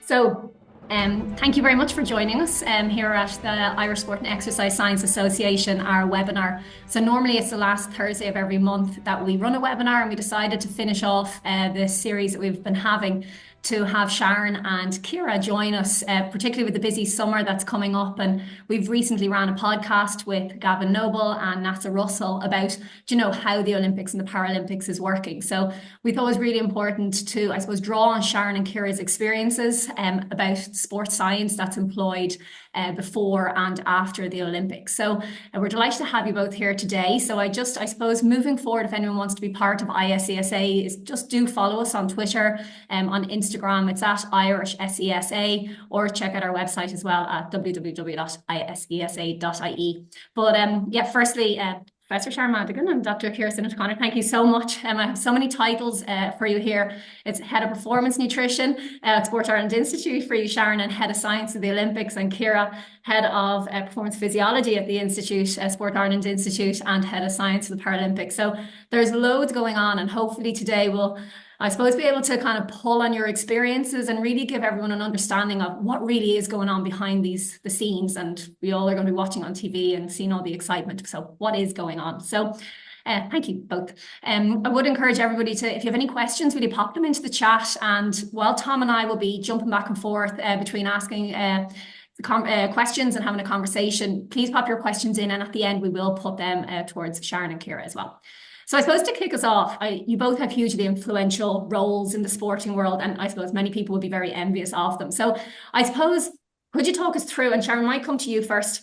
So, thank you very much for joining us here at the Irish Sport and Exercise Science Association, our webinar. So normally it's the last Thursday of every month that we run a webinar, and we decided to finish off this series that we've been having to have Sharon and Ciara join us, particularly with the busy summer that's coming up. And we've recently ran a podcast with Gavin Noble and Nasa Russell about, how the Olympics and the Paralympics is working. So we thought it was really important to, I suppose, draw on Sharon and Ciara's experiences about sports science that's employed before and after the Olympics. So we're delighted to have you both here today. So I suppose, moving forward, if anyone wants to be part of ISESA, is just do follow us on Twitter, on Instagram. It's at Irish SESA, or check out our website as well at www.isesa.ie. But firstly, Professor Sharon Madigan and Dr. Ciara Sinnott-O'Connor, thank you so much. I have so many titles for you here. It's Head of Performance Nutrition at Sport Ireland Institute for you, Sharon, and Head of Science at the Olympics, and Ciara, Head of Performance Physiology at the Institute, Sport Ireland Institute, and Head of Science for the Paralympics. So there's loads going on, and hopefully today we'll, I suppose, be able to kind of pull on your experiences and really give everyone an understanding of what really is going on behind the scenes. And we all are going to be watching on TV and seeing all the excitement. So what is going on? So thank you both. I would encourage everybody to, if you have any questions, really pop them into the chat. And while Tom and I will be jumping back and forth between asking questions and having a conversation, please pop your questions in. And at the end, we will put them towards Sharon and Ciara as well. So I suppose to kick us off, you both have hugely influential roles in the sporting world, and I suppose many people would be very envious of them. So I suppose, could you talk us through, and Sharon, might come to you first,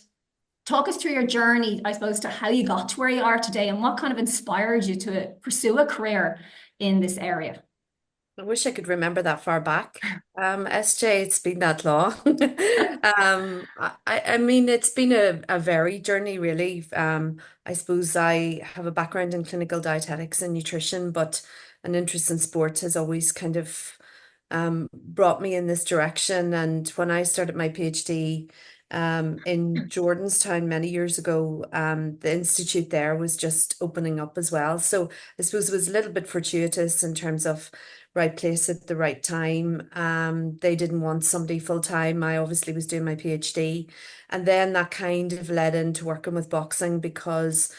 talk us through your journey, I suppose, to how you got to where you are today and what kind of inspired you to pursue a career in this area? I wish I could remember that far back. SJ, it's been that long. I mean, it's been a varied journey, really. I suppose I have a background in clinical dietetics and nutrition, but an interest in sport has always kind of brought me in this direction. And when I started my PhD in Jordanstown many years ago, the institute there was just opening up as well. So I suppose it was a little bit fortuitous in terms of right place at the right time. They didn't want somebody full time. I obviously was doing my PhD, and then that kind of led into working with boxing because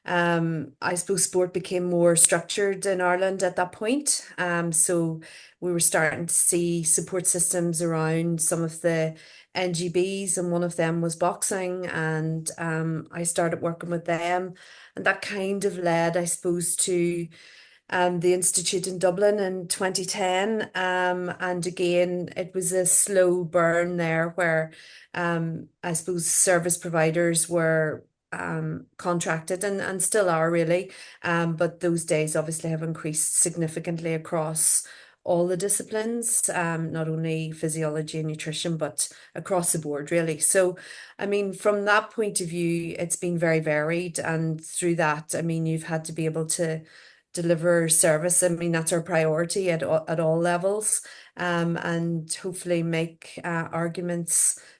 I suppose sport became more structured in Ireland at that point. So we were starting to see support systems around some of the NGBs, and one of them was boxing, and I started working with them, and that kind of led, I suppose, to the Institute in Dublin in 2010. And again, it was a slow burn there where I suppose service providers were contracted and still are really. But those days obviously have increased significantly across all the disciplines, not only physiology and nutrition, but across the board, really. So, I mean, from that point of view, it's been very varied. And through that, I mean, you've had to be able to deliver service. I mean, that's our priority at all levels, and hopefully make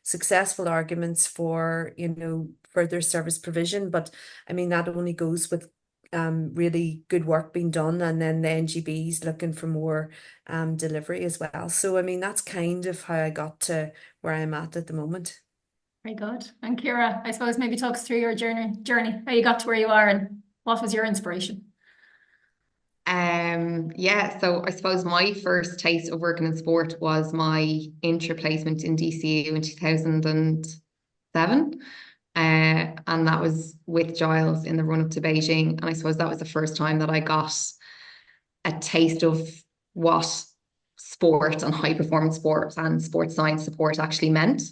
successful arguments for, further service provision. But I mean, that only goes with really good work being done, and then the NGBs looking for more delivery as well. So, I mean, that's kind of how I got to where I'm at the moment. Very good. And Ciara, I suppose maybe talk us through your journey, how you got to where you are and what was your inspiration? So I suppose my first taste of working in sport was my intra placement in DCU in 2007. And that was with Giles in the run up to Beijing. And I suppose that was the first time that I got a taste of what sport and high performance sports and sports science support actually meant.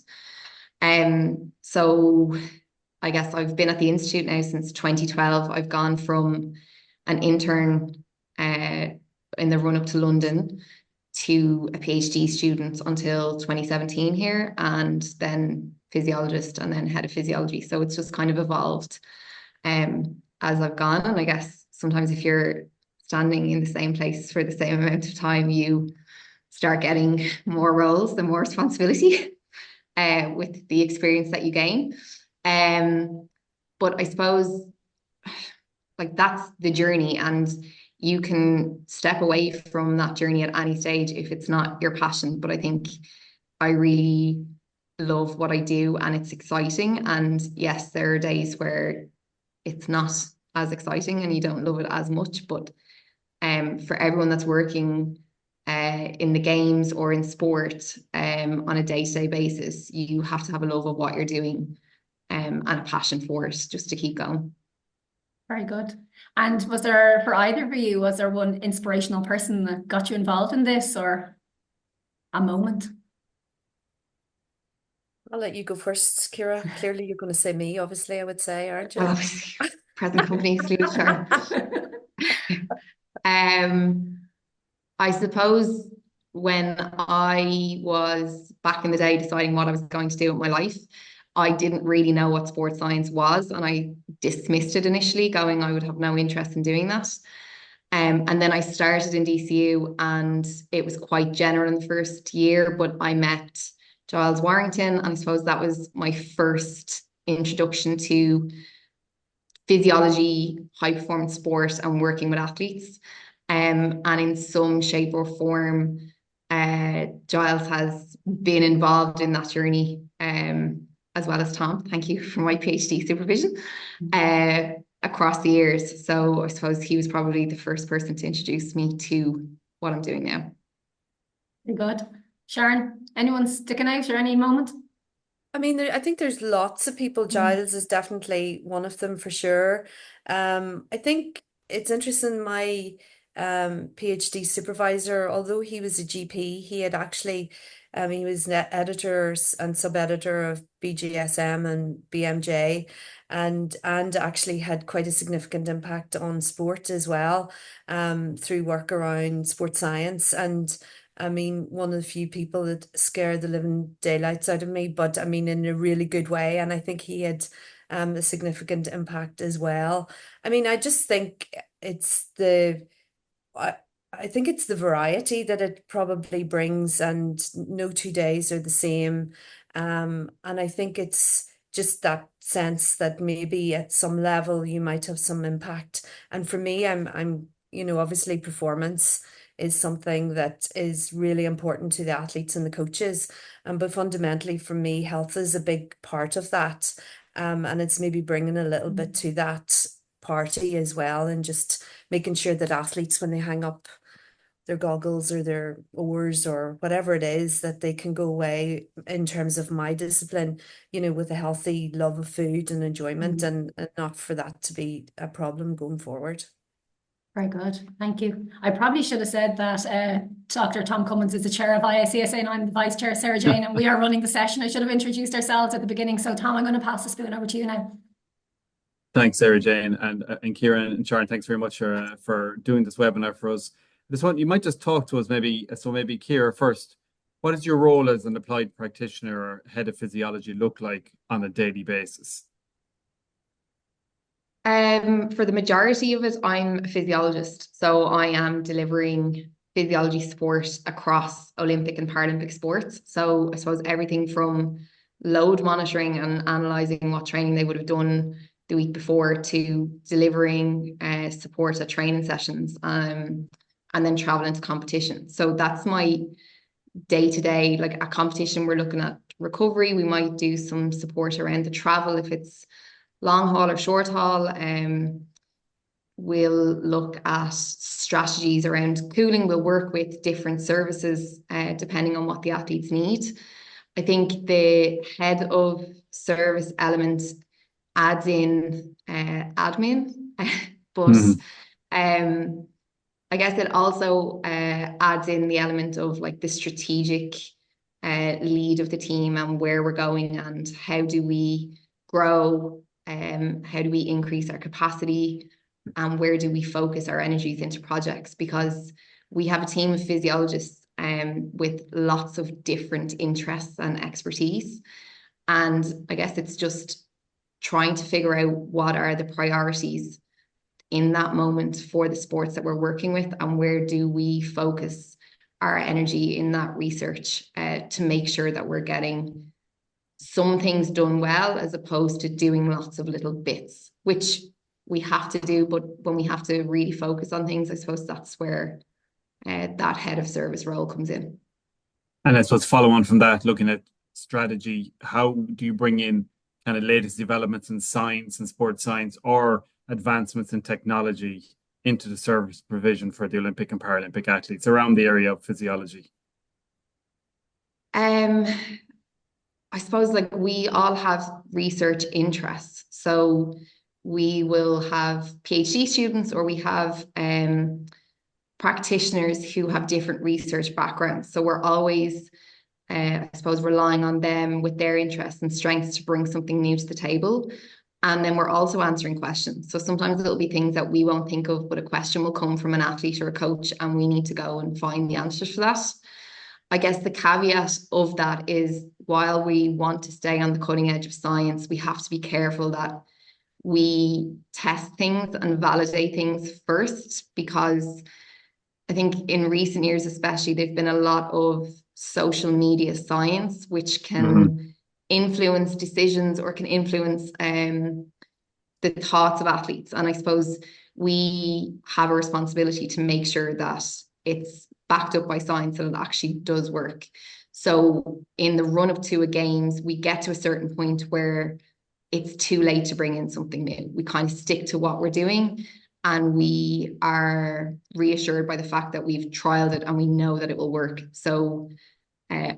So I guess I've been at the Institute now since 2012. I've gone from an intern in the run up to London to a PhD student until 2017 here, and then physiologist and then head of physiology. So it's just kind of evolved as I've gone. And I guess sometimes if you're standing in the same place for the same amount of time, you start getting more roles and more responsibility with the experience that you gain. But I suppose like that's the journey, and you can step away from that journey at any stage if it's not your passion. But I think I really love what I do and it's exciting. And yes, there are days where it's not as exciting and you don't love it as much, but for everyone that's working in the games or in sport on a day-to-day basis, you have to have a love of what you're doing and a passion for it just to keep going. Very good. And was there, for either of you, was there one inspirational person that got you involved in this, or a moment? I'll let you go first, Ciara. Clearly, you're going to say me, obviously, I would say, aren't you? Well, obviously, present company excluded, Sharon. I suppose when I was back in the day deciding what I was going to do with my life, I didn't really know what sports science was, and I dismissed it initially, going, I would have no interest in doing that. And then I started in DCU, and it was quite general in the first year, but I met Giles Warrington, and I suppose that was my first introduction to physiology, high performance sport, and working with athletes. And in some shape or form, Giles has been involved in that journey, as well as Tom. Thank you for my PhD supervision across the years. So I suppose he was probably the first person to introduce me to what I'm doing now. Very good. Sharon, anyone sticking out or any moment? I mean, I think there's lots of people. Giles is definitely one of them for sure. I think it's interesting. My PhD supervisor, although he was a GP, he had actually, he was editor and sub-editor of BGSM and BMJ, and actually had quite a significant impact on sport as well, through work around sports science. And I mean, one of the few people that scared the living daylights out of me, but I mean, in a really good way. And I think he had a significant impact as well. I mean, I just think I, I think it's the variety that it probably brings, and no 2 days are the same. And I think it's just that sense that maybe at some level you might have some impact. And for me, obviously performance is something that is really important to the athletes and the coaches. But fundamentally for me, health is a big part of that. And it's maybe bringing a little bit to that party as well, and just making sure that athletes, when they hang up their goggles or their oars or whatever it is, that they can go away in terms of my discipline, with a healthy love of food and enjoyment, and not for that to be a problem going forward. Very good. Thank you. I probably should have said that Dr. Tom Cummins is the chair of ISESA and I'm the vice chair, Sarah Jane, and we are running the session. I should have introduced ourselves at the beginning. So Tom, I'm going to pass the spoon over to you now. Thanks, Sarah Jane, and Ciara and Sharon. Thanks very much for doing this webinar for us. This one, you might just talk to us maybe Ciara first. What does your role as an applied practitioner or head of physiology look like on a daily basis? For the majority of it, I'm a physiologist. So I am delivering physiology support across Olympic and Paralympic sports. So I suppose everything from load monitoring and analysing what training they would have done the week before, to delivering support at training sessions, and then traveling to competition. So that's my day-to-day. Like at competition, we're looking at recovery. We might do some support around the travel if it's long haul or short haul. We'll look at strategies around cooling. We'll work with different services depending on what the athletes need. I think the head of service element adds in admin, but I guess it also adds in the element of like the strategic lead of the team and where we're going and how do we grow, how do we increase our capacity, and where do we focus our energies into projects, because we have a team of physiologists with lots of different interests and expertise. And I guess it's just trying to figure out what are the priorities in that moment for the sports that we're working with, and where do we focus our energy in that research to make sure that we're getting some things done well, as opposed to doing lots of little bits, which we have to do. But when we have to really focus on things, I suppose that's where that head of service role comes in. And I suppose follow on from that, looking at strategy, how do you bring in kind of latest developments in science and sports science or advancements in technology into the service provision for the Olympic and Paralympic athletes around the area of physiology? Um, I suppose like we all have research interests. So we will have PhD students or we have practitioners who have different research backgrounds. So we're always, I suppose, relying on them with their interests and strengths to bring something new to the table. And then we're also answering questions. So sometimes it'll be things that we won't think of, but a question will come from an athlete or a coach, and we need to go and find the answers for that. I guess the caveat of that is while we want to stay on the cutting edge of science, we have to be careful that we test things and validate things first, because I think in recent years, especially, there've been a lot of social media science, which can influence decisions or can influence the thoughts of athletes. And I suppose we have a responsibility to make sure that it's backed up by science and it actually does work. So in the run up to a games, we get to a certain point where it's too late to bring in something new. We kind of stick to what we're doing, and we are reassured by the fact that we've trialed it and we know that it will work. So,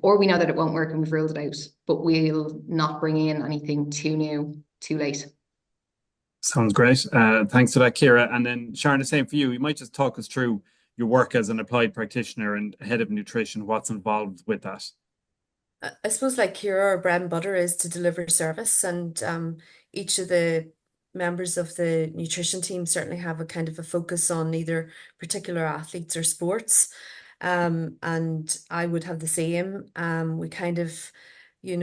or we know that it won't work and we've ruled it out, but we'll not bring in anything too new, too late. Sounds great. Thanks for that, Ciara. And then Sharon, the same for you. You might just talk us through your work as an applied practitioner and head of nutrition, what's involved with that. I suppose like Ciara, our bread and butter is to deliver service, and each of the members of the nutrition team certainly have a kind of a focus on either particular athletes or sports. And I would have the same. We kind of,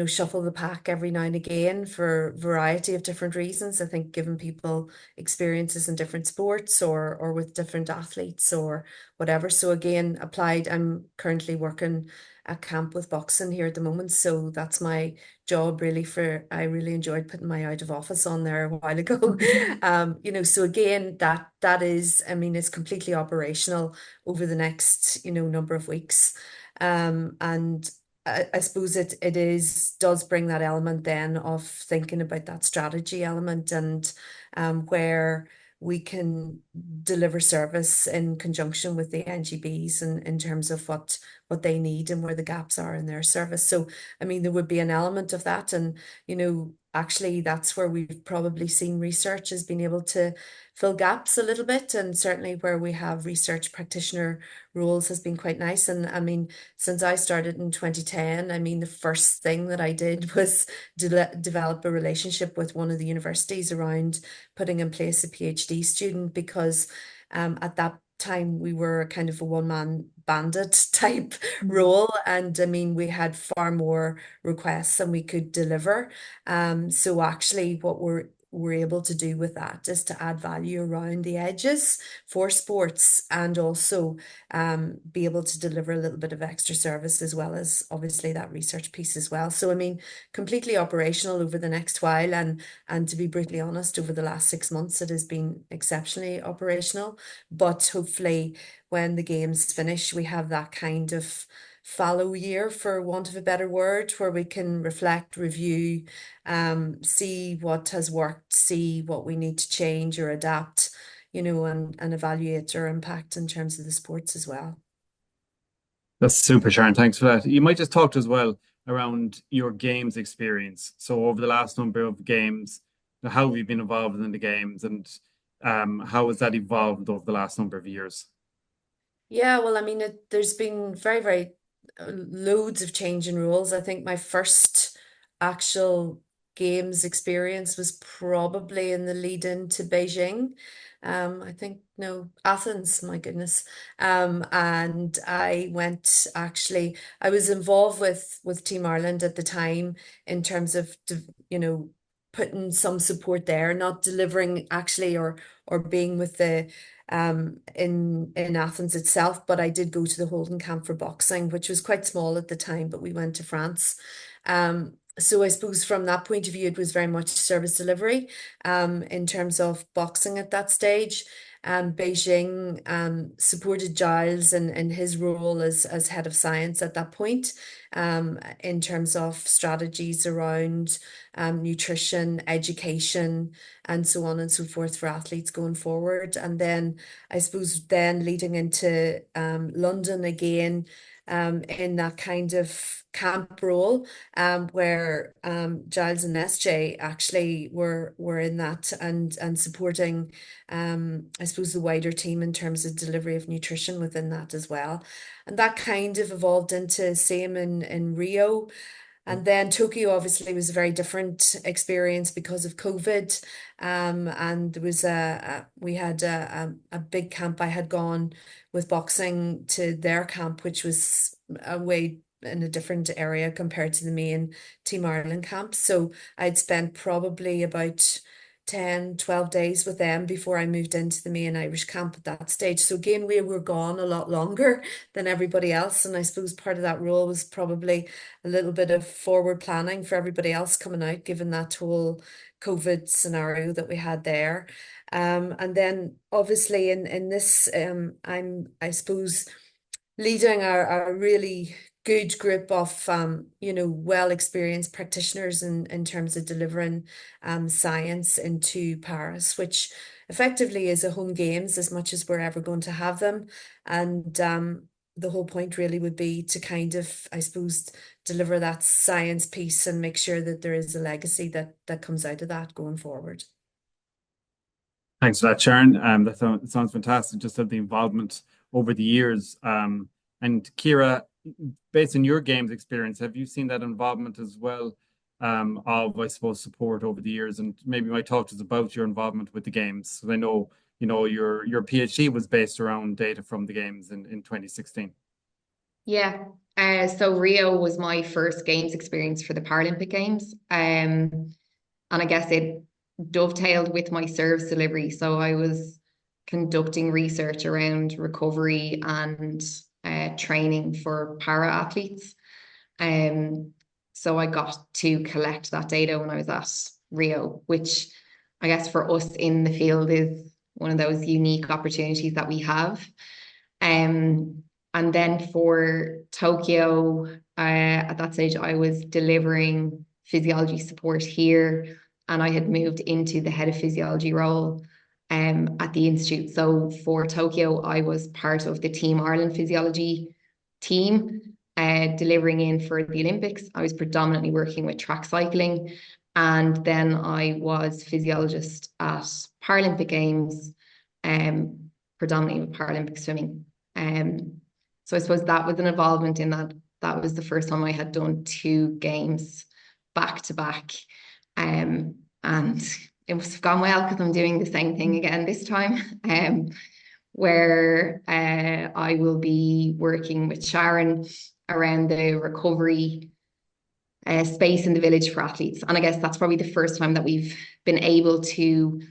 shuffle the pack every now and again for a variety of different reasons. I think giving people experiences in different sports or with different athletes or whatever. So again, applied, I'm currently working at camp with boxing here at the moment. So that's my job really. I really enjoyed putting my out of office on there a while ago. So again, that is, I mean, it's completely operational over the next, number of weeks. And I suppose it does bring that element then of thinking about that strategy element and where we can deliver service in conjunction with the NGBs and in terms of what they need and where the gaps are in their service. So, I mean, there would be an element of that. And, actually that's where we've probably seen research has been able to fill gaps a little bit. And certainly where we have research practitioner roles has been quite nice. And I mean, since I started in 2010, I mean, the first thing that I did was develop a relationship with one of the universities around putting in place a PhD student, because at that time we were kind of a one-man bandit type role, and I mean we had far more requests than we could deliver. So actually what we're able to do with that is to add value around the edges for sports and also be able to deliver a little bit of extra service as well as obviously that research piece as well. So I mean, completely operational over the next while, and to be brutally honest, over the last 6 months it has been exceptionally operational. But hopefully when the games finish, we have that kind of fallow year, for want of a better word, where we can reflect, review, see what has worked, see what we need to change or adapt, and evaluate our impact in terms of the sports as well. That's super, Sharon. Thanks for that. You might just talk to us as well around your games experience. So over the last number of games, how have you been involved in the games, and how has that evolved over the last number of years? Yeah, well, I mean, there's been very, very loads of change in rules. I think my first actual games experience was probably in the lead into Beijing. I think no, Athens, my goodness. And I went actually, I was involved with Team Ireland at the time in terms of putting some support there, not delivering actually or being with the in Athens itself, but I did go to the Holden camp for boxing, which was quite small at the time, but we went to France. So I suppose from that point of view, it was very much service delivery in terms of boxing at that stage. Beijing supported Giles in his role as head of science at that point, in terms of strategies around nutrition, education, and so on and so forth for athletes going forward. And then I suppose then leading into London again, in that kind of camp role, where Giles and SJ actually were in that and supporting, I suppose, the wider team in terms of delivery of nutrition within that as well. And that kind of evolved into same in Rio. And then Tokyo obviously was a very different experience because of COVID. And there was we had a big camp. I had gone with boxing to their camp, which was away in a different area compared to the main Team Ireland camp. So I'd spent probably about 10, 12 days with them before I moved into the main Irish camp at that stage. So again, we were gone a lot longer than everybody else. And I suppose part of that role was probably a little bit of forward planning for everybody else coming out, given that whole COVID scenario that we had there. And then obviously in this, I suppose, leading a really good group of well experienced practitioners in terms of delivering science into Paris, which effectively is a home games as much as we're ever going to have them. And the whole point really would be to kind of, I suppose, deliver that science piece and make sure that there is a legacy that comes out of that going forward. Thanks for that, Sharon. That sounds fantastic. Just of the involvement over the years. And Ciara, based on your games experience, have you seen that involvement as well, of, I suppose, support over the years? And maybe you might talk to us about your involvement with the games. So I know, your PhD was based around data from the games in 2016. Yeah. So Rio was my first games experience for the Paralympic Games. And I guess it dovetailed with my service delivery. So I was conducting research around recovery and training for para athletes. So I got to collect that data when I was at Rio, which I guess for us in the field is one of those unique opportunities that we have. And then for Tokyo, at that stage, I was delivering physiology support here, and I had moved into the head of physiology role at the institute. So for Tokyo, I was part of the Team Ireland physiology team, delivering in for the Olympics. I was predominantly working with track cycling, and then I was physiologist at Paralympic Games, predominantly with Paralympic swimming. So I suppose that was an involvement in that. That was the first time I had done 2 games back to back. And it must have gone well because I'm doing the same thing again this time, where I will be working with Sharon around the recovery space in the village for athletes. And I guess that's probably the first time that we've been able to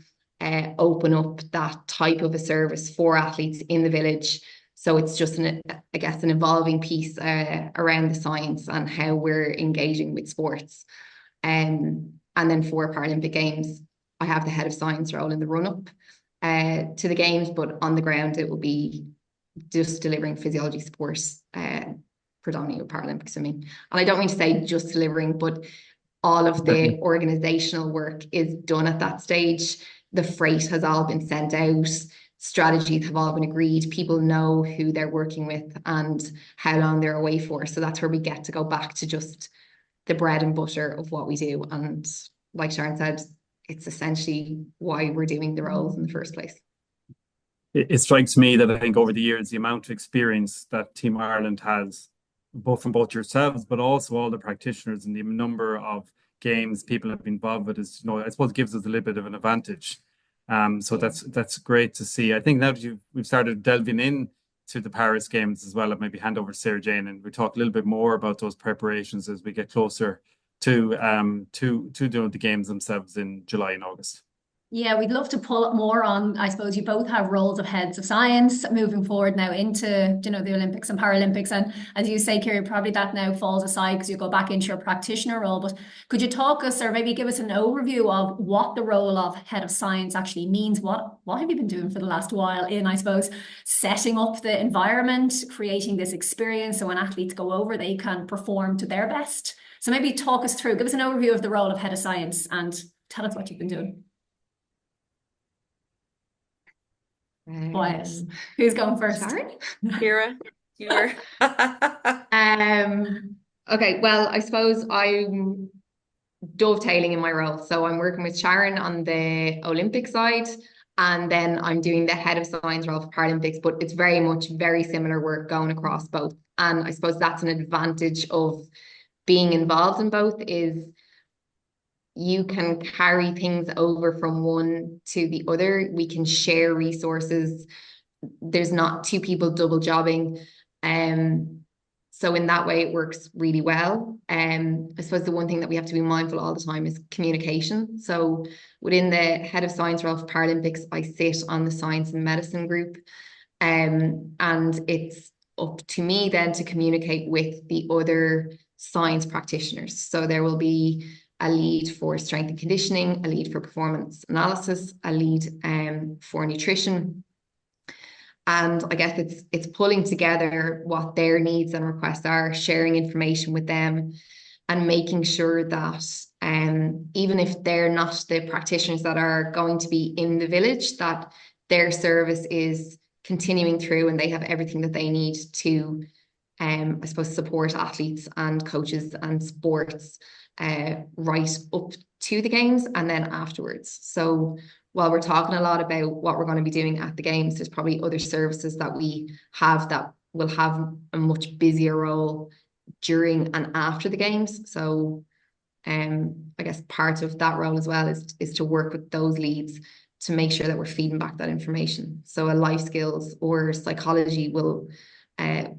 open up that type of a service for athletes in the village. So it's just an evolving piece around the science and how we're engaging with sports. And then for Paralympic Games, I have the head of science role in the run-up to the games, but on the ground it will be just delivering physiology support, predominantly with Paralympic swimming. And I don't mean to say just delivering, but all of the organizational work is done at that stage. The freight has all been sent out. Strategies have all been agreed. People know who they're working with and how long they're away for. So that's where we get to go back to just the bread and butter of what we do. And like Sharon said, it's essentially why we're doing the roles in the first place. It strikes me that I think over the years, the amount of experience that Team Ireland has, both from both yourselves, but also all the practitioners and the number of games people have been involved with, is, I suppose, gives us a little bit of an advantage. So that's great to see. I think now that we've started delving in to the Paris Games as well, I'll maybe hand over to Sarah-Jane and we talk a little bit more about those preparations as we get closer to doing the games themselves in July and August. Yeah, we'd love to pull more on. I suppose you both have roles of heads of science moving forward now into, the Olympics and Paralympics. And as you say, Ciara, probably that now falls aside because you go back into your practitioner role. But could you talk us or maybe give us an overview of what the role of head of science actually means? What have you been doing for the last while in, I suppose, setting up the environment, creating this experience so when athletes go over, they can perform to their best? So maybe talk us through, give us an overview of the role of head of science and tell us what you've been doing. Quiet. Who's going first? Sharon? Ciara, you were. Okay, well, I suppose I'm dovetailing in my role. So I'm working with Sharon on the Olympic side, and then I'm doing the head of science role for Paralympics, but it's very much very similar work going across both. And I suppose that's an advantage of being involved in both is you can carry things over from one to the other. We can share resources. There's not two people double jobbing. So in that way, it works really well. I suppose the one thing that we have to be mindful all the time is communication. So within the head of science role for Paralympics, I sit on the science and medicine group. And it's up to me then to communicate with the other science practitioners. So there will be a lead for strength and conditioning, a lead for performance analysis, a lead for nutrition. And I guess it's pulling together what their needs and requests are, sharing information with them, and making sure that even if they're not the practitioners that are going to be in the village, that their service is continuing through and they have everything that they need to, I suppose, support athletes and coaches and sports right up to the games and then afterwards. So while we're talking a lot about what we're going to be doing at the games, there's probably other services that we have that will have a much busier role during and after the games. So I guess part of that role as well is to work with those leads to make sure that we're feeding back that information. So a life skills or psychology will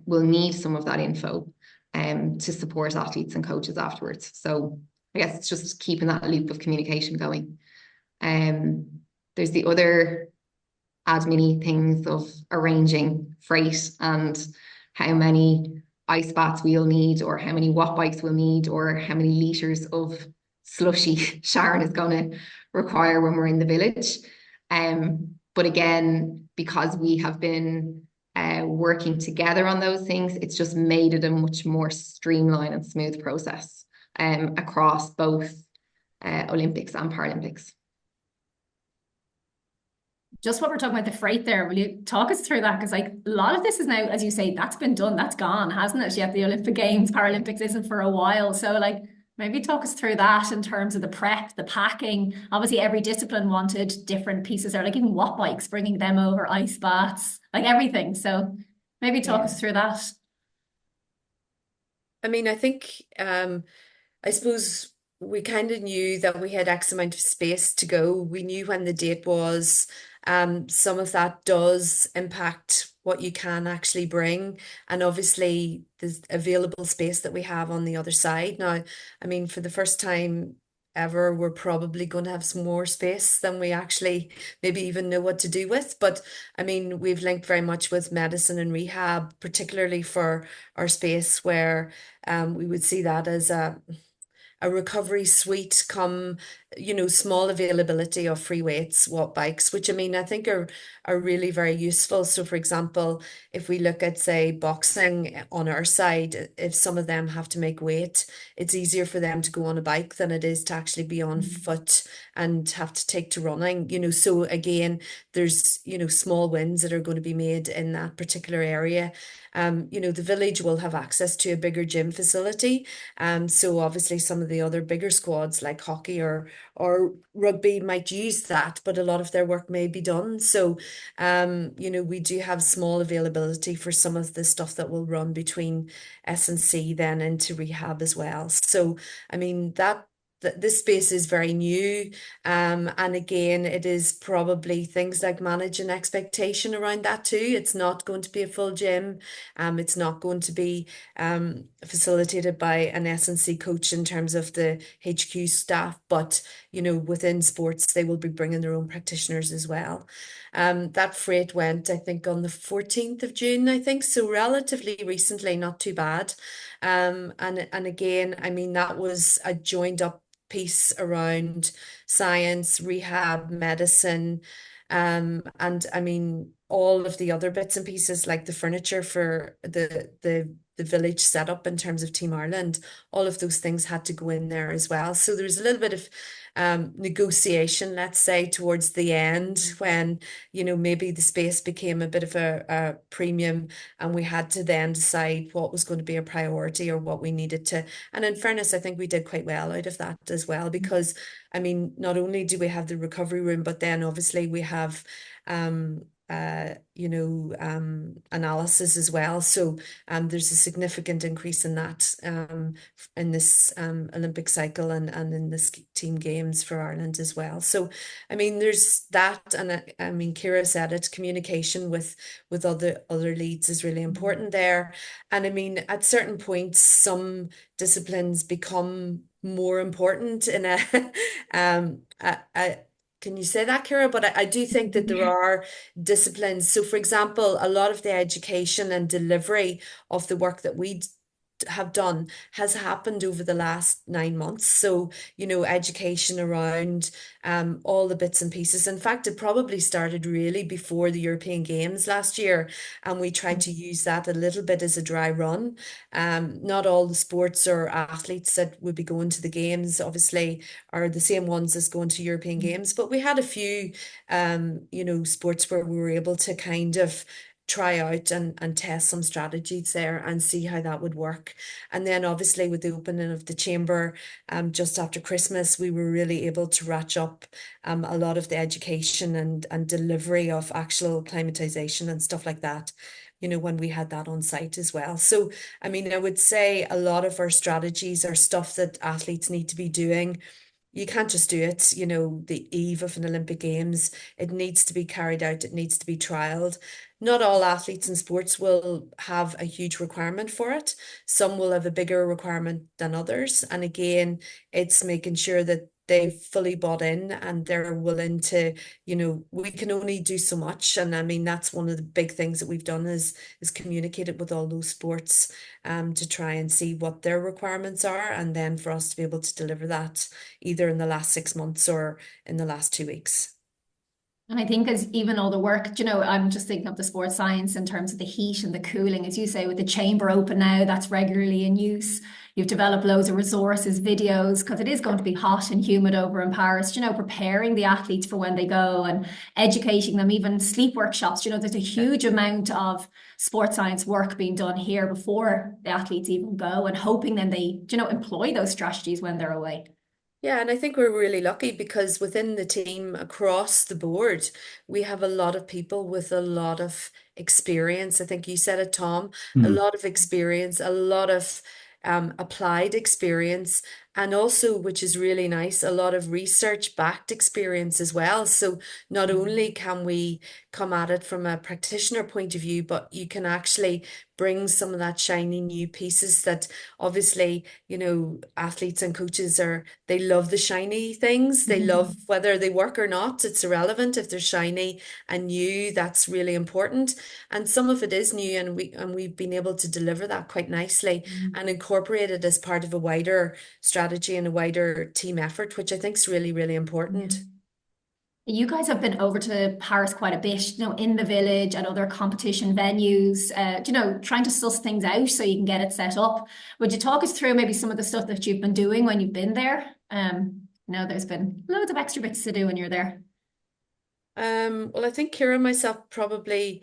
need some of that info to support athletes and coaches afterwards. So I guess it's just keeping that loop of communication going. There's the other admin things of arranging freight and how many ice baths we'll need or how many watt bikes we'll need or how many litres of slushy Sharon is going to require when we're in the village. But again, because we have been working together on those things, it's just made it a much more streamlined and smooth process across both Olympics and Paralympics. Just what we're talking about the freight there, will you talk us through that? Because like a lot of this is now, as you say, that's been done, that's gone, hasn't it? Yet the Olympic Games, Paralympics isn't for a while. So like maybe talk us through that in terms of the prep, the packing. Obviously every discipline wanted different pieces there, like even watt bikes, bringing them over, ice baths, like everything. So maybe talk us through that. I mean, I think, I suppose we kind of knew that we had X amount of space to go. We knew when the date was. Some of that does impact what you can actually bring, and obviously the available space that we have on the other side. Now, I mean, for the first time ever, we're probably going to have some more space than we actually maybe even know what to do with. But I mean, we've linked very much with medicine and rehab, particularly for our space where we would see that as a recovery suite, come, small availability of free weights, watt bikes, which I mean, I think are really very useful. So for example, if we look at, say, boxing on our side, if some of them have to make weight, it's easier for them to go on a bike than it is to actually be on foot and have to take to running, so again, there's, small wins that are going to be made in that particular area. The village will have access to a bigger gym facility. So obviously some of the other bigger squads like hockey or rugby might use that, but a lot of their work may be done. So, we do have small availability for some of the stuff that will run between S&C then into rehab as well. So, I mean, that this space is very new. And again, it is probably things like managing expectation around that too. It's not going to be a full gym. It's not going to be facilitated by an S&C coach in terms of the HQ staff, but within sports, they will be bringing their own practitioners as well. That freight went, I think, on the 14th of June, I think, so relatively recently, not too bad. And again, I mean, that was a joined up piece around science, rehab, medicine, and I mean all of the other bits and pieces like the furniture for the village setup in terms of Team Ireland, all of those things had to go in there as well. So there's a little bit of negotiation, let's say, towards the end when, maybe the space became a bit of a premium and we had to then decide what was going to be a priority or what we needed to. And in fairness, I think we did quite well out of that as well, because, I mean, not only do we have the recovery room, but then obviously we have analysis as well. So there's a significant increase in that in this Olympic cycle and in this team games for Ireland as well. So I mean, there's that, and I mean, Ciara said it, communication with other leads is really important there. And I mean, at certain points, some disciplines become more important in a can you say that, Ciara? But I do think that there are disciplines. So, for example, a lot of the education and delivery of the work that we have done has happened over the last 9 months. So, education around all the bits and pieces. In fact, it probably started really before the European Games last year, and we tried to use that a little bit as a dry run. Not all the sports or athletes that would be going to the games, obviously, are the same ones as going to European Games, but we had a few, sports where we were able to kind of try out and test some strategies there and see how that would work. And then obviously with the opening of the chamber just after Christmas, we were really able to ratchet up a lot of the education and delivery of actual climatization and stuff like that, when we had that on site as well. So, I mean, I would say a lot of our strategies are stuff that athletes need to be doing. You can't just do it, the eve of an Olympic Games. It needs to be carried out. It needs to be trialed. Not all athletes in sports will have a huge requirement for it. Some will have a bigger requirement than others. And again, it's making sure that they've fully bought in and they're willing to, we can only do so much. And I mean, that's one of the big things that we've done is communicated with all those sports to try and see what their requirements are. And then for us to be able to deliver that either in the last 6 months or in the last 2 weeks. And I think as even all the work, I'm just thinking of the sports science in terms of the heat and the cooling, as you say, with the chamber open now, that's regularly in use. You've developed loads of resources, videos, because it is going to be hot and humid over in Paris, preparing the athletes for when they go and educating them, even sleep workshops. There's a huge amount of sports science work being done here before the athletes even go, and hoping then they, employ those strategies when they're away. Yeah, and I think we're really lucky because within the team across the board, we have a lot of people with a lot of experience. I think you said it, Tom, a lot of experience, a lot of applied experience, and also, which is really nice, a lot of research-backed experience as well. So not only can we come at it from a practitioner point of view, but you can actually bring some of that shiny new pieces that obviously, athletes and coaches they love the shiny things. They love whether they work or not. It's irrelevant if they're shiny and new. That's really important. And some of it is new, and we've been able to deliver that quite nicely and incorporate it as part of a wider strategy and a wider team effort, which I think is really, really important. You guys have been over to Paris quite a bit, in the village and other competition venues, trying to suss things out so you can get it set up. Would you talk us through maybe some of the stuff that you've been doing when you've been there? There's been loads of extra bits to do when you're there. Well, I think Ciara and myself probably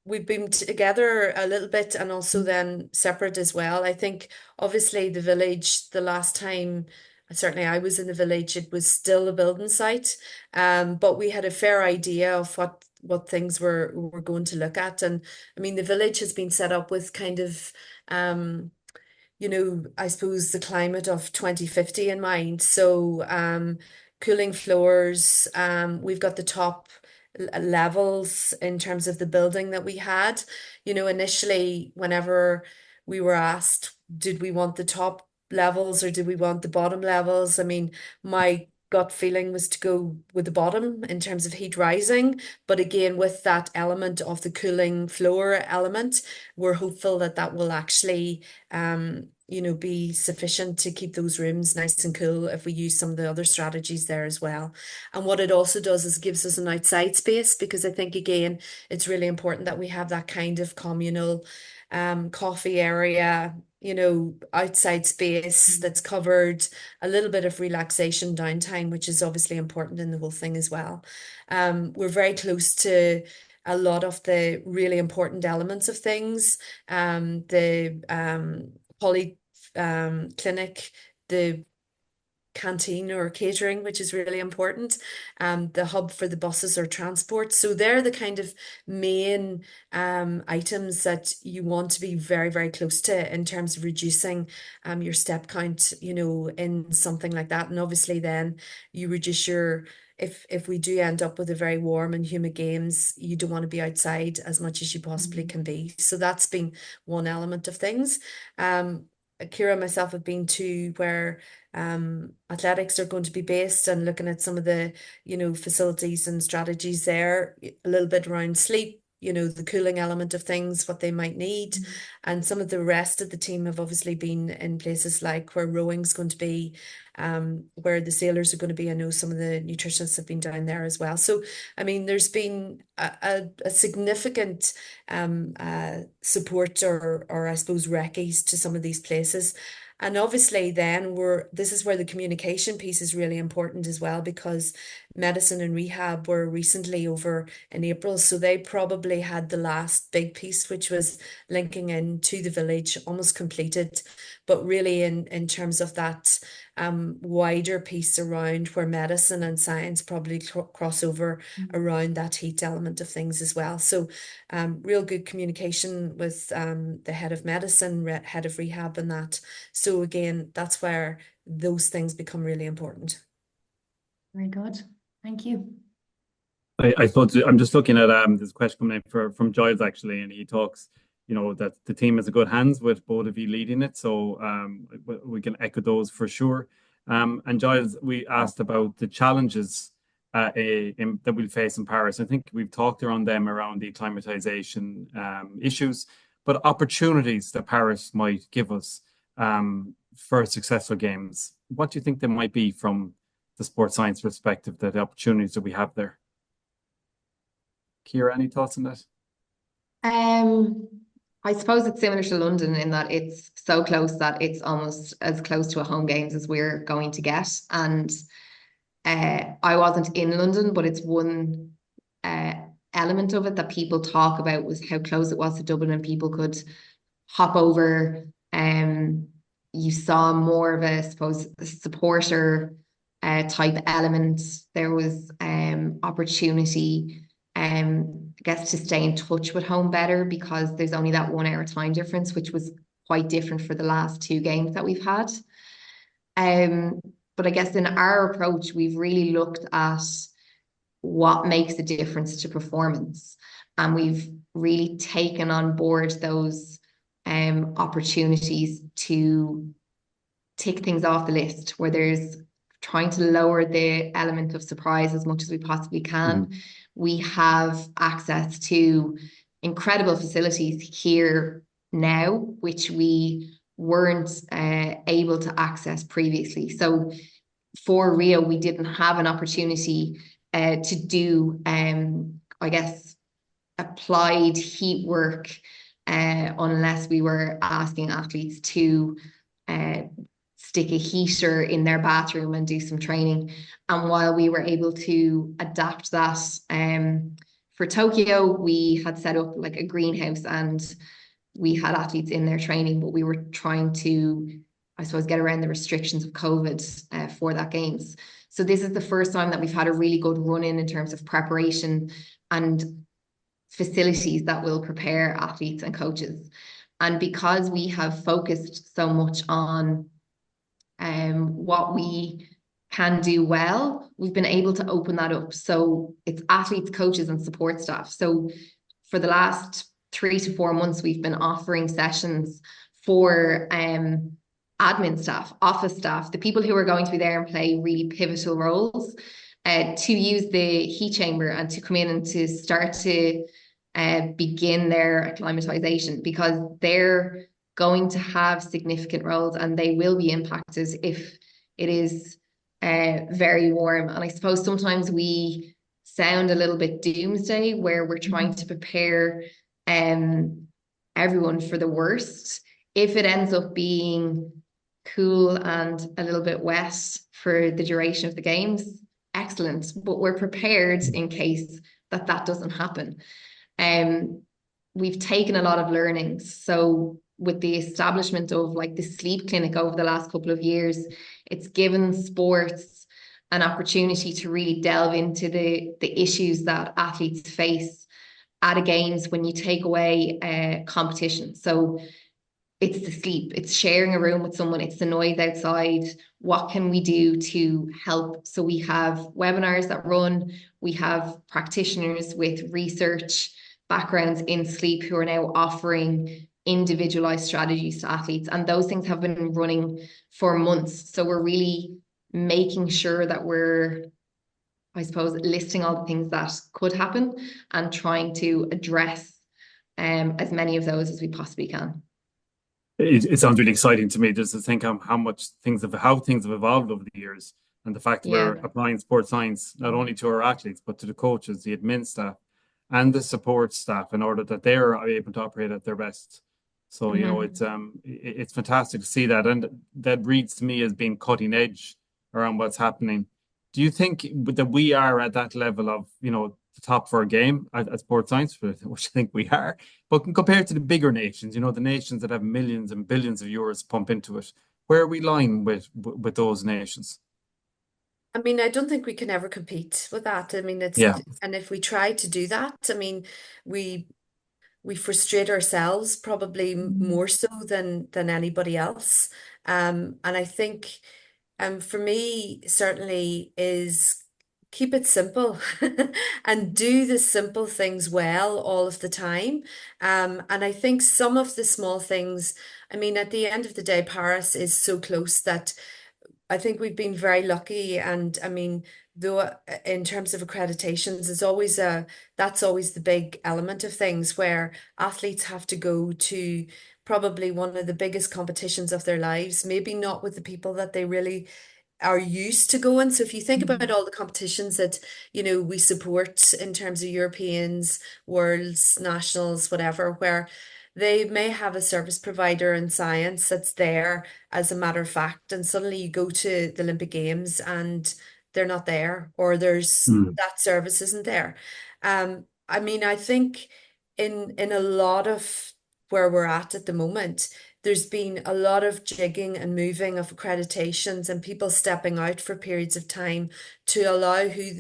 we've been together a little bit and also then separate as well. I think obviously the village, the last time certainly I was in the village, it was still a building site, but we had a fair idea of what things we're going to look at. And I mean, the village has been set up with kind of I suppose the climate of 2050 in mind. So cooling floors, we've got the top levels in terms of the building that we had. Initially, whenever we were asked, did we want the top levels or did we want the bottom levels? I mean, my gut feeling was to go with the bottom in terms of heat rising. But again, with that element of the cooling floor element, we're hopeful that that will actually be sufficient to keep those rooms nice and cool if we use some of the other strategies there as well. And what it also does is gives us an outside space, because I think, again, it's really important that we have that kind of communal coffee area, outside space that's covered, a little bit of relaxation downtime, which is obviously important in the whole thing as well. We're very close to a lot of the really important elements of things. The poly clinic, the canteen or catering, which is really important, the hub for the buses or transport. So they're the kind of main items that you want to be very, very close to in terms of reducing your step count, in something like that. And obviously then you reduce your, if we do end up with a very warm and humid games, you don't want to be outside as much as you possibly can be. So that's been one element of things. Ciara and myself have been to where athletics are going to be based, and looking at some of the, facilities and strategies there, a little bit around sleep, the cooling element of things, what they might need. And some of the rest of the team have obviously been in places like where rowing's going to be, where the sailors are going to be. I know some of the nutritionists have been down there as well. So, I mean, there's been a significant support or I suppose recce's to some of these places. And obviously then this is where the communication piece is really important as well, because medicine and rehab were recently over in April. So they probably had the last big piece, which was linking in to the village, almost completed. But really in terms of that wider piece around where medicine and science probably cross over around that heat element of things as well. So real good communication with the head of medicine, head of rehab and that. So again, that's where those things become really important. Very good. Thank you. I thought I'm just looking at this question coming in from Giles actually, and he talks, that the team has a good hands with both of you leading it. So we can echo those for sure. And Giles, we asked about the challenges that we'll face in Paris. I think we've talked around them around the acclimatization issues, but opportunities that Paris might give us for successful games. What do you think there might be from the sports science perspective, the opportunities that we have there? Ciara, any thoughts on that? I suppose it's similar to London in that it's so close that it's almost as close to a home games as we're going to get. And I wasn't in London, but it's one element of it that people talk about was how close it was to Dublin and people could hop over. You saw more of a, I suppose, supporter type element. There was opportunity, I guess, to stay in touch with home better, because there's only that 1 hour time difference, which was quite different for the last 2 games that we've had. But I guess in our approach, we've really looked at what makes a difference to performance. And we've really taken on board those opportunities to tick things off the list, where there's trying to lower the element of surprise as much as we possibly can. We have access to incredible facilities here now, which we weren't able to access previously. So for Rio, we didn't have an opportunity to do, I guess, applied heat work unless we were asking athletes to stick a heater in their bathroom and do some training. And while we were able to adapt that for Tokyo, we had set up like a greenhouse and we had athletes in there training, but we were trying to, I suppose, get around the restrictions of COVID for that games. So this is the first time that we've had a really good run in terms of preparation and facilities that will prepare athletes and coaches. And because we have focused so much on what we can do well, we've been able to open that up. So it's athletes, coaches, and support staff. So for the last 3 to 4 months, we've been offering sessions for admin staff, office staff, the people who are going to be there and play really pivotal roles, to use the heat chamber and to come in and to start to begin their acclimatization, because they're going to have significant roles and they will be impacted if it is very warm. And I suppose sometimes we sound a little bit doomsday, where we're trying to prepare everyone for the worst. If it ends up being cool and a little bit wet for the duration of the games, excellent. But we're prepared in case that doesn't happen. We've taken a lot of learnings. So with the establishment of like the sleep clinic over the last couple of years, it's given sports an opportunity to really delve into the issues that athletes face at a games when you take away competition. So it's the sleep, it's sharing a room with someone, it's the noise outside. What can we do to help? So we have webinars that run, we have practitioners with research backgrounds in sleep who are now offering individualized strategies to athletes. And those things have been running for months. So we're really making sure that we're, I suppose, listing all the things that could happen and trying to address as many of those as we possibly can. It sounds really exciting to me just to think how things have evolved over the years, and the fact that we're applying sports science not only to our athletes but to the coaches, the admin staff, and the support staff, in order that they're able to operate at their best. So you know, it's fantastic to see that, and that reads to me as being cutting edge around what's happening. Do you think that we are at that level of, you know, the top for a game at sports science, which I think we are, but compared to the bigger nations, you know, the nations that have millions and billions of euros pump into it, where are we lying with those nations? I mean, I don't think we can ever compete with that. I mean, and if we try to do that, I mean, we frustrate ourselves probably more so than anybody else. And I think for me, certainly, is keep it simple and do the simple things well all of the time. And I think some of the small things, I mean, at the end of the day, Paris is so close that I think we've been very lucky. And I mean, though in terms of accreditations, that's always the big element of things, where athletes have to go to probably one of the biggest competitions of their lives, maybe not with the people that they really are used to going. So if you think about all the competitions that, you know, we support in terms of Europeans, Worlds, Nationals, whatever, where they may have a service provider in science that's there as a matter of fact, and suddenly you go to the Olympic Games and they're not there, or that service isn't there. I mean, I think in a lot of where we're at the moment, there's been a lot of jigging and moving of accreditations and people stepping out for periods of time to allow who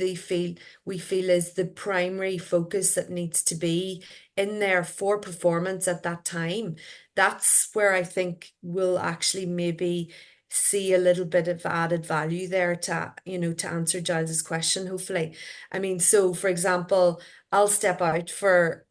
we feel is the primary focus that needs to be in there for performance at that time. That's where I think we'll actually maybe see a little bit of added value there to, you know, to answer Giles's question, hopefully. I mean, so for example, I'll step out for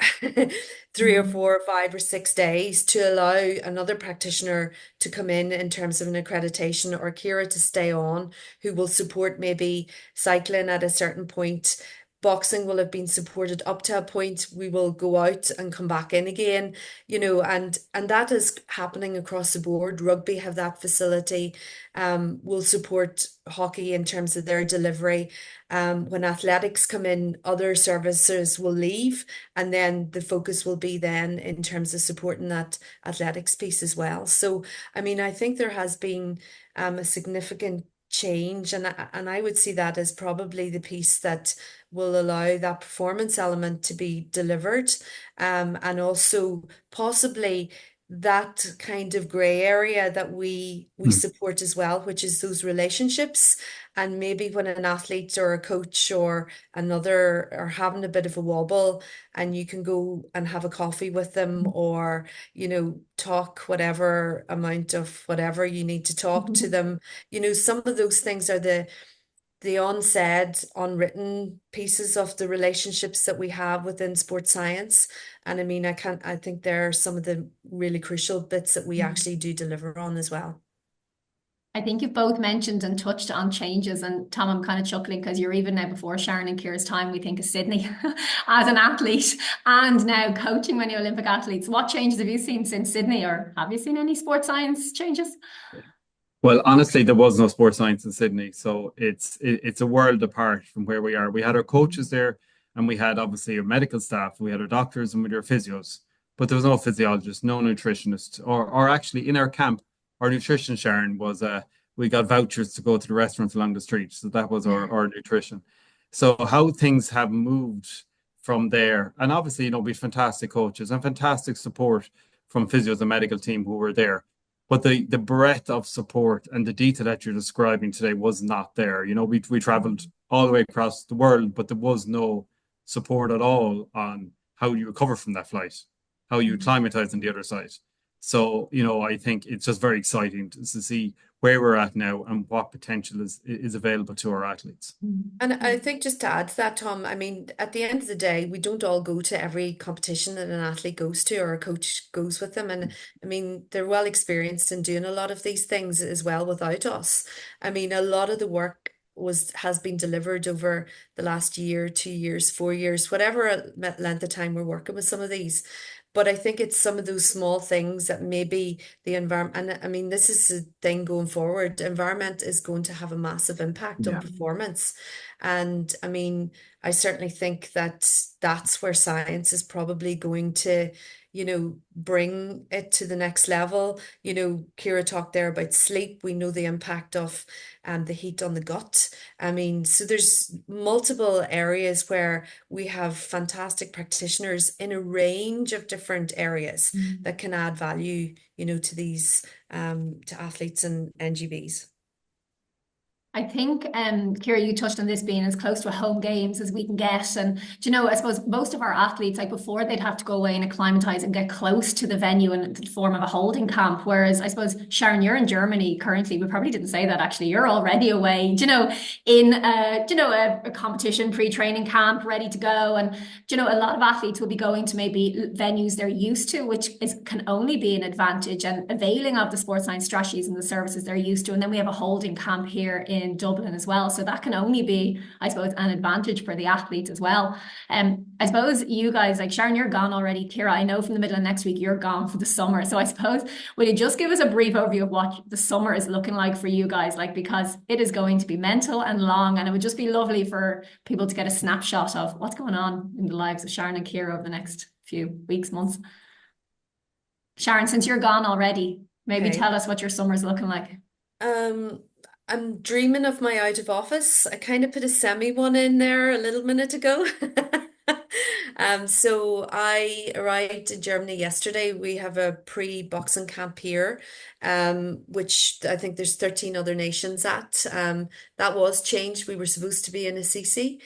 3 or 4 or 5 or 6 days to allow another practitioner to come in terms of an accreditation, or Ciara to stay on, who will support maybe cycling at a certain point. Boxing will have been supported up to a point. We will go out and come back in again, you know, and that is happening across the board. Rugby have that facility. Will support hockey in terms of their delivery. When athletics come in, other services will leave, and then the focus will be then in terms of supporting that athletics piece as well. So, I mean, I think there has been a significant change, and I would see that as probably the piece that will allow that performance element to be delivered, and also possibly that kind of gray area that we Mm. support as well, which is those relationships. And maybe when an athlete or a coach or another are having a bit of a wobble, and you can go and have a coffee with them, or, talk whatever amount of whatever you need to talk to them. Some of those things are the unsaid, unwritten pieces of the relationships that we have within sports science. And I mean, I think there are some of the really crucial bits that we actually do deliver on as well. I think you've both mentioned and touched on changes. And Tom, I'm kind of chuckling because you're even now before Sharon and Ciara's time, we think of Sydney as an athlete and now coaching many Olympic athletes. What changes have you seen since Sydney, or have you seen any sports science changes? Well, honestly, there was no sports science in Sydney, so it's a world apart from where we are. We had our coaches there, and we had obviously our medical staff, we had our doctors, and we had our physios, but there was no physiologist, no nutritionist, or actually in our camp, our nutrition, Sharon, was we got vouchers to go to the restaurants along the street, so that was our nutrition. So how things have moved from there, and obviously, we had fantastic coaches and fantastic support from physios and medical team who were there. But the breadth of support and the detail that you're describing today was not there. We traveled all the way across the world, but there was no support at all on how you recover from that flight, how you acclimatize on the other side. So, I think it's just very exciting to see where we're at now and what potential is available to our athletes. And I think just to add to that, Tom, I mean, at the end of the day, we don't all go to every competition that an athlete goes to or a coach goes with them. And I mean, they're well experienced in doing a lot of these things as well without us. I mean, a lot of the work has been delivered over the last year, 2 years, 4 years, whatever length of time we're working with some of these. But I think it's some of those small things that maybe the environment, and I mean, this is the thing going forward. Environment is going to have a massive impact on performance. And I mean, I certainly think that that's where science is probably going to, bring it to the next level. Ciara talked there about sleep. We know the impact of the heat on the gut. I mean, so there's multiple areas where we have fantastic practitioners in a range of different areas that can add value, to these to athletes and NGBs. I think, Ciara, you touched on this being as close to a home games as we can get. And, I suppose most of our athletes, like before, they'd have to go away and acclimatise and get close to the venue in the form of a holding camp. Whereas I suppose, Sharon, you're in Germany currently. We probably didn't say that actually. You're already away, in a competition pre-training camp, ready to go. And, a lot of athletes will be going to maybe venues they're used to, which can only be an advantage, and availing of the sports science strategies and the services they're used to. And then we have a holding camp here in Dublin as well. So that can only be, I suppose, an advantage for the athletes as well. I suppose you guys, like Sharon, you're gone already. Ciara, I know from the middle of next week you're gone for the summer. So I suppose, will you just give us a brief overview of what the summer is looking like for you guys? Like, because it is going to be mental and long, and it would just be lovely for people to get a snapshot of what's going on in the lives of Sharon and Ciara over the next few weeks, months. Sharon, since you're gone already, maybe tell us what your summer's looking like. I'm dreaming of my out of office. I kind of put a semi one in there a little minute ago. So I arrived in Germany yesterday. We have a pre-boxing camp here, which I think there's 13 other nations at. That was changed. We were supposed to be in ISESA,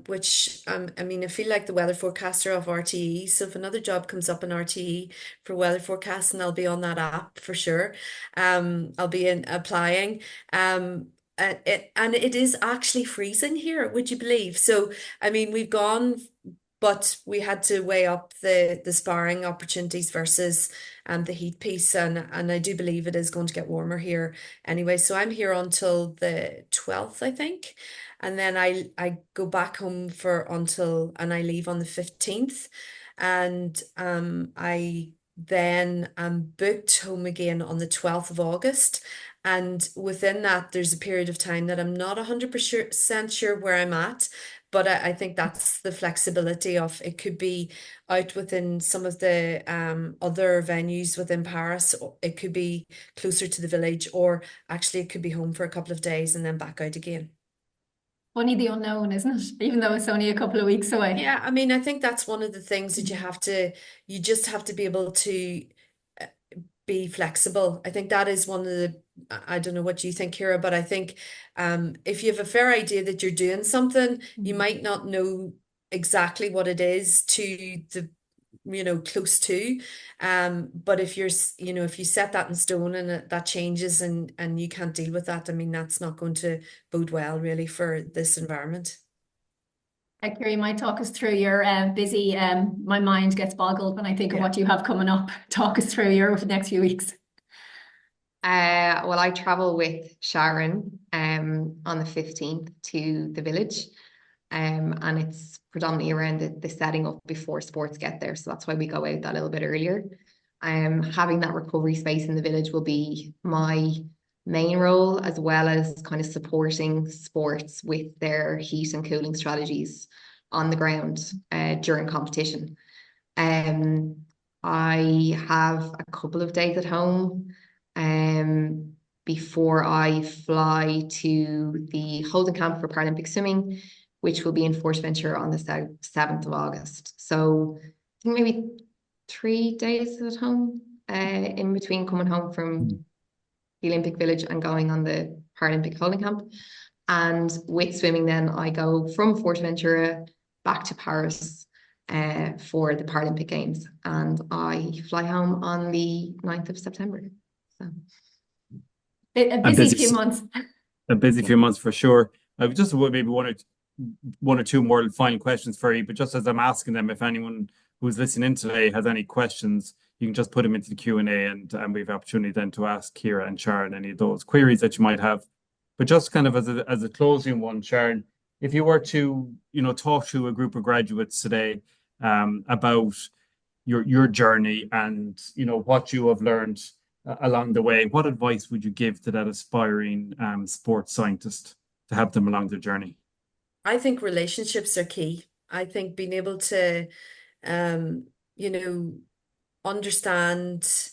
which I mean, I feel like the weather forecaster of RTE. So if another job comes up in RTE for weather forecasting, I'll be on that app for sure. I'll be applying. And it is actually freezing here, would you believe? So I mean, we've gone, but we had to weigh up the sparring opportunities versus the heat piece, and I do believe it is going to get warmer here anyway. So I'm here until the 12th, I think, and then I go back home and I leave on the 15th, and I then am booked home again on the 12th of August. And within that, there's a period of time that I'm not 100% sure where I'm at, but I think that's the flexibility of it. Could be out within some of the other venues within Paris. It could be closer to the village, or actually it could be home for a couple of days and then back out again. Funny the unknown, isn't it? Even though it's only a couple of weeks away. Yeah, I mean, I think that's one of the things that you just have to be able to be flexible. I think that is one of the, I don't know what you think, Ciara, but I think if you have a fair idea that you're doing something, you might not know exactly what it is to the, close to. But if you're, if you set that in stone and that changes and you can't deal with that, I mean, that's not going to bode well really for this environment. Ciara, you might talk us through your busy, my mind gets boggled when I think of what you have coming up. Talk us through your next few weeks. Well, I travel with Sharon on the 15th to the village. And it's predominantly around the setting up before sports get there. So that's why we go out that little bit earlier. Having that recovery space in the village will be my main role, as well as kind of supporting sports with their heat and cooling strategies on the ground during competition. I have a couple of days at home before I fly to the holding camp for Paralympic swimming, which will be in Forteventura on the 7th of August. So I think maybe 3 days at home in between coming home from the Olympic Village and going on the Paralympic holding camp. And with swimming then I go from Forteventura back to Paris for the Paralympic Games, and I fly home on the 9th of September. So a busy few months. A busy few months for sure. I've just maybe one or two more final questions for you, but just as I'm asking them, if anyone who's listening today has any questions, you can just put them into the Q&A, and we have opportunity then to ask Ciara and Sharon any of those queries that you might have. But just kind of as a closing one, Sharon, if you were to, talk to a group of graduates today about your journey and, what you have learned along the way, what advice would you give to that aspiring sports scientist to help them along their journey? I think relationships are key. I think being able to, understand.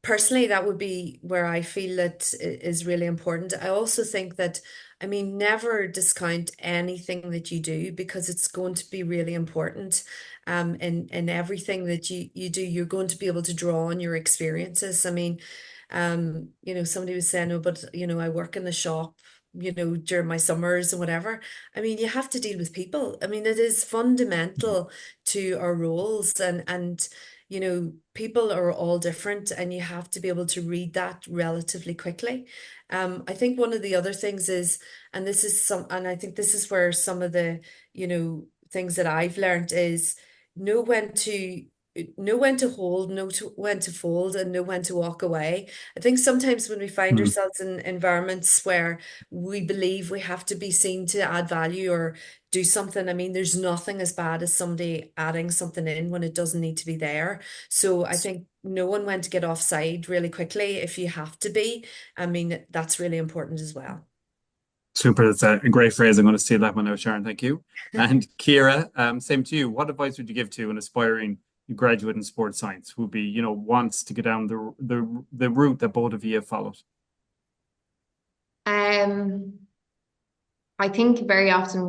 Personally, that would be where I feel that is really important. I also think that, I mean, never discount anything that you do, because it's going to be really important. In everything that you do, you're going to be able to draw on your experiences. I mean, somebody was saying, oh, but I work in the shop, during my summers and whatever. I mean, you have to deal with people. I mean, it is fundamental to our roles, and people are all different, and you have to be able to read that relatively quickly. I think one of the other things is, and I think this is where some of the, things that I've learned is know when to hold, when to fold, and know when to walk away. I think sometimes when we find ourselves in environments where we believe we have to be seen to add value or do something, I mean, there's nothing as bad as somebody adding something in when it doesn't need to be there. So I think knowing when to get offside really quickly if you have to be, I mean, that's really important as well. Super. That's a great phrase. I'm going to steal that one out, Sharon. Thank you. And Ciara, same to you. What advice would you give to an aspiring graduate in sports science who be, wants to get down the route that both of you have followed? I think very often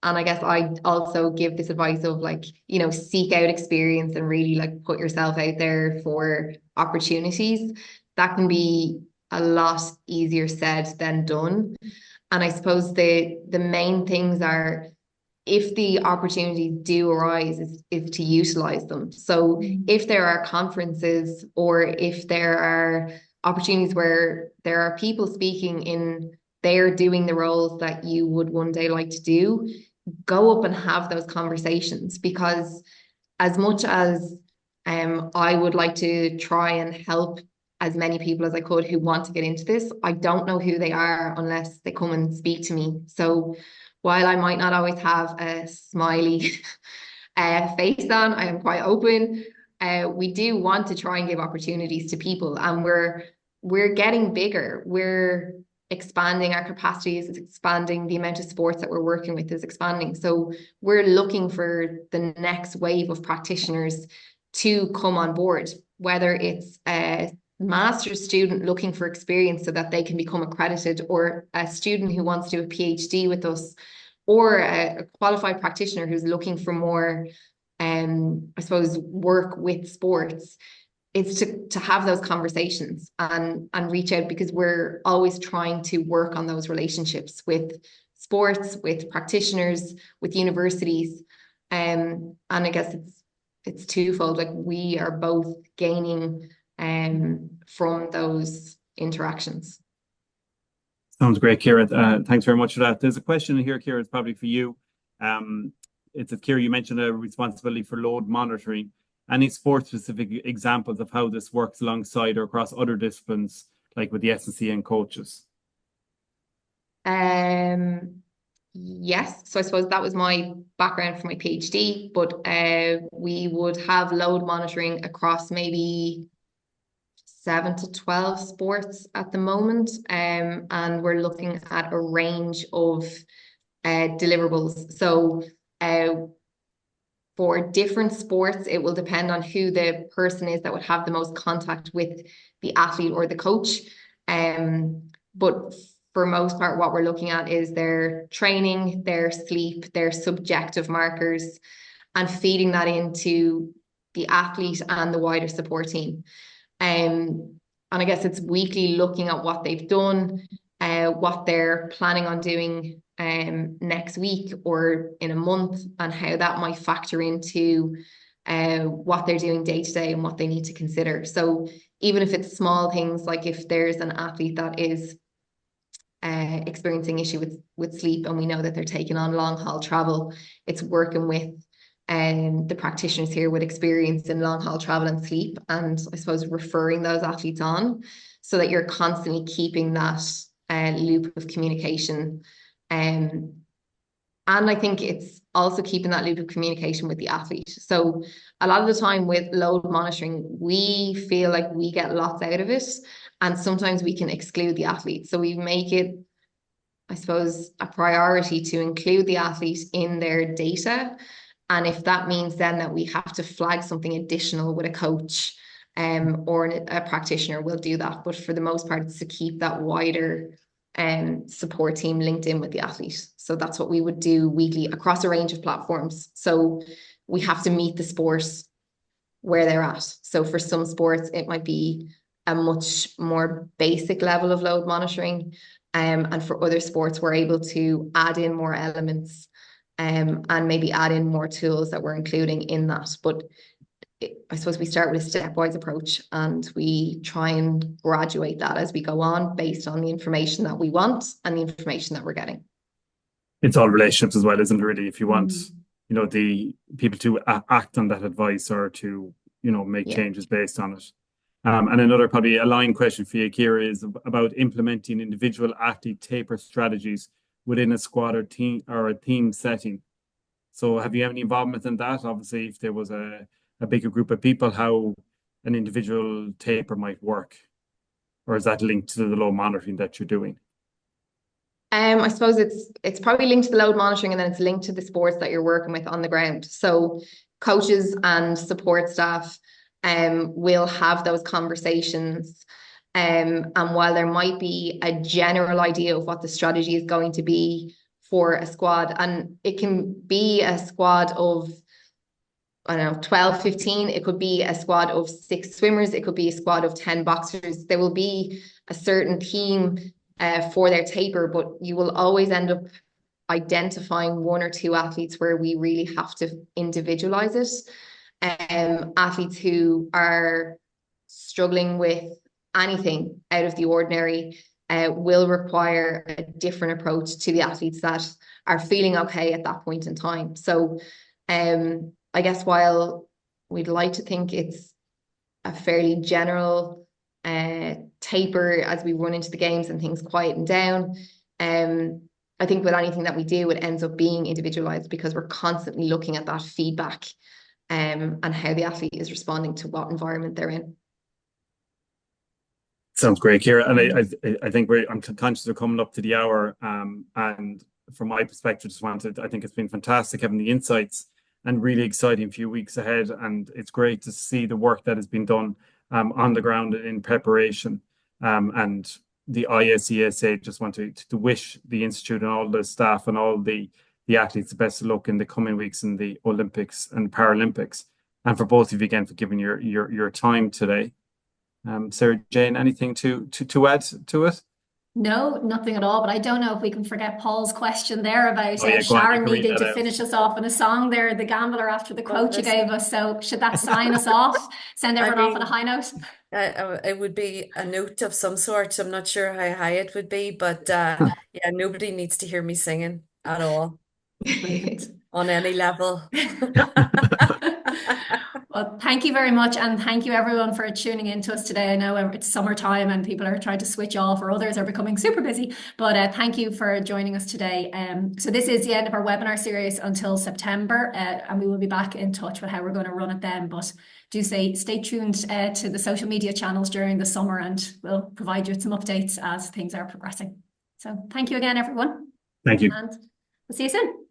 and I guess I also give this advice of seek out experience and really put yourself out there for opportunities. That can be a lot easier said than done. And I suppose the main things are, if the opportunities do arise, is to utilize them. So if there are conferences, or if there are opportunities where there are people speaking in, they're doing the roles that you would one day like to do, go up and have those conversations. Because as much as I would like to try and help as many people as I could who want to get into this, I don't know who they are unless they come and speak to me. So while I might not always have a smiley face on, I am quite open. We do want to try and give opportunities to people, and we're getting bigger. We're expanding our capacities, it's expanding the amount of sports that we're working with is expanding. So we're looking for the next wave of practitioners to come on board, whether it's a master's student looking for experience so that they can become accredited, or a student who wants to do a PhD with us, or a qualified practitioner who's looking for more, I suppose, work with sports. it's to have those conversations and reach out, because we're always trying to work on those relationships with sports, with practitioners, with universities. And I guess it's twofold. Like, we are both gaining from those interactions. Sounds great, Ciara. Thanks very much for that. There's a question here, Ciara, it's probably for you. It's that, Ciara, you mentioned a responsibility for load monitoring. Any sport-specific examples of how this works alongside or across other disciplines, like with the S&C and coaches? Yes. So I suppose that was my background for my PhD, but we would have load monitoring across maybe 7 to 12 sports at the moment. And we're looking at a range of deliverables. So for different sports, it will depend on who the person is that would have the most contact with the athlete or the coach. But for most part, what we're looking at is their training, their sleep, their subjective markers, and feeding that into the athlete and the wider support team. And I guess it's weekly looking at what they've done, what they're planning on doing next week or in a month, and how that might factor into what they're doing day to day and what they need to consider. So even if it's small things, like if there's an athlete that is experiencing issue with sleep, and we know that they're taking on long haul travel, it's working with the practitioners here with experience in long haul travel and sleep, and I suppose referring those athletes on, so that you're constantly keeping that loop of communication. And I think it's also keeping that loop of communication with the athlete. So a lot of the time with load monitoring, we feel like we get lots out of it, and sometimes we can exclude the athlete. So we make it, I suppose, a priority to include the athlete in their data. And if that means then that we have to flag something additional with a coach or a practitioner, we'll do that. But for the most part, it's to keep that wider support team linked in with the athlete. So that's what we would do weekly across a range of platforms. So we have to meet the sports where they're at. So for some sports, it might be a much more basic level of load monitoring. And for other sports, we're able to add in more elements and maybe add in more tools that we're including in that. But I suppose we start with a stepwise approach, and we try and graduate that as we go on based on the information that we want and the information that we're getting. It's all relationships as well, isn't it, really? If you want, the people to act on that advice or to, make changes based on it. And another probably aligned question for you, Ciara, is about implementing individual athlete taper strategies within a squad or a team setting. So have you had any involvement in that? Obviously, if there was a bigger group of people, how an individual taper might work? Or is that linked to the load monitoring that you're doing? I suppose it's probably linked to the load monitoring, and then it's linked to the sports that you're working with on the ground. So coaches and support staff will have those conversations. And while there might be a general idea of what the strategy is going to be for a squad, and it can be a squad of, 12, 15, it could be a squad of 6 swimmers, it could be a squad of 10 boxers. There will be a certain theme for their taper, but you will always end up identifying 1 or 2 athletes where we really have to individualize it. Athletes who are struggling with anything out of the ordinary will require a different approach to the athletes that are feeling okay at that point in time. So I guess while we'd like to think it's a fairly general taper as we run into the games and things quieten down, I think with anything that we do, it ends up being individualized, because we're constantly looking at that feedback and how the athlete is responding to what environment they're in. Sounds great, Ciara. And I think I'm conscious of coming up to the hour. And from my perspective, I think it's been fantastic having the insights, and really exciting few weeks ahead. And it's great to see the work that has been done on the ground in preparation. And the ISESA, just want to wish the Institute and all the staff and all the athletes the best of luck in the coming weeks in the Olympics and Paralympics. and for both of you again for giving your time today. Sarah Jane, anything to add to it? No, nothing at all. But I don't know if we can forget Paul's question there about Oh yeah, go on, you Sharon can read needing that to out. finish us off in a song there, the gambler after the Well, quote you listen, gave us. So should that sign us off? Send I everyone off on a mean, high note? it would be a note of some sort. I'm not sure how high it would be, but yeah, nobody needs to hear me singing at all Brilliant. on any level. Well, thank you very much. And thank you everyone for tuning in to us today. I know it's summertime and people are trying to switch off or others are becoming super busy, but thank you for joining us today. So this is the end of our webinar series until September, and we will be back in touch with how we're going to run it then. But do stay tuned to the social media channels during the summer, and we'll provide you with some updates as things are progressing. So thank you again, everyone. Thank you. And we'll see you soon.